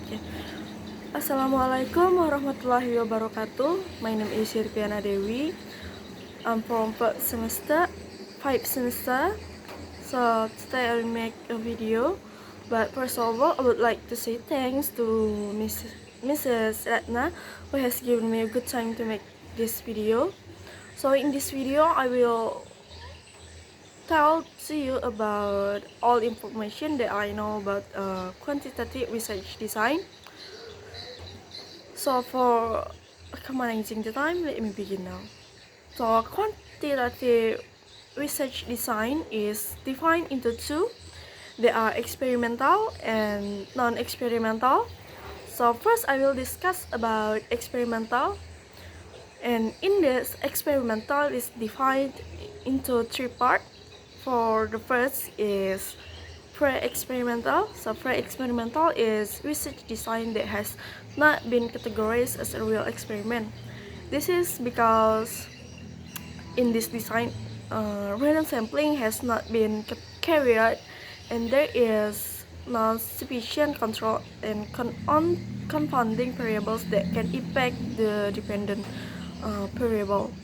Okay. Assalamualaikum warahmatullahi wabarakatuh. My name is Sirpiana Dewi. I'm from 5th semester. So today I will make a video. But first of all, I would like to say thanks to Mrs. Ratna, who has given me a good time to make this video. So in this video, I will tell to you about all information that I know about quantitative research design. So for accommodating the time, let me begin now. So quantitative research design is defined into two. They are experimental and non-experimental. So first I will discuss about experimental. And in this, experimental is divided into three parts. For the first is pre-experimental. So pre-experimental is research design that has not been categorized as a real experiment. This is because in this design, random sampling has not been carried out, and there is not sufficient control and on confounding variables that can impact the dependent variable.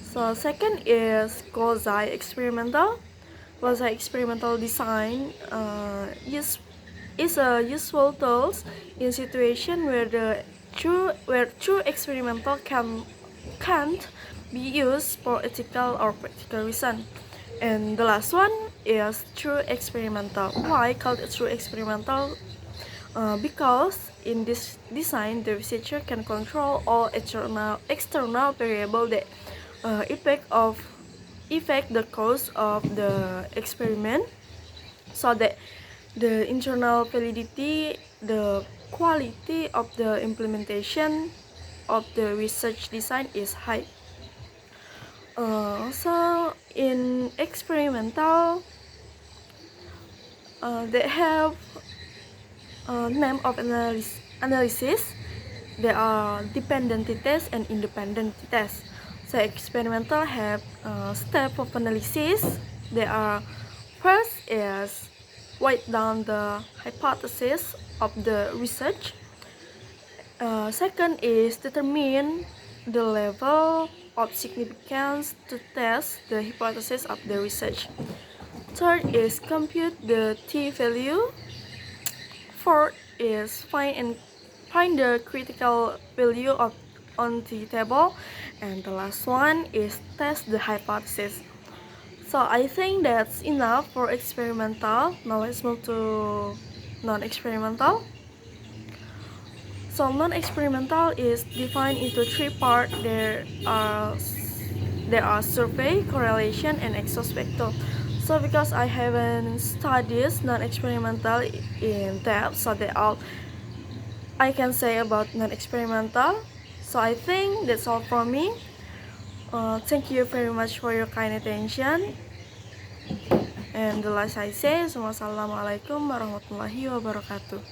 So second is quasi-experimental. Quasi-experimental design is a useful tool in situation where true experimental can't be used for ethical or practical reason. And the last one is true experimental. Why called it true experimental? Because in this design, the researcher can control all external variables that affect the course of the experiment, so that the internal validity, the quality of the implementation of the research design is high. So in experimental, they have name of analysis. There are dependent tests and independent tests. So experimental have step of analysis. There are first is write down the hypothesis of the research. Second is determine the level of significance to test the hypothesis of the research. Third is compute the t-value. Fourth is find the critical value on the table, and the last one is test the hypothesis. So I think that's enough for experimental. Now let's move to non-experimental. So non-experimental is defined into three parts. There are survey, correlation, and ex post facto. So because I haven't studied non-experimental in depth, so that all I can say about non-experimental. So I think that's all from me. Thank you very much for your kind attention. And the last I say, Wassalamualaikum warahmatullahi wabarakatuh.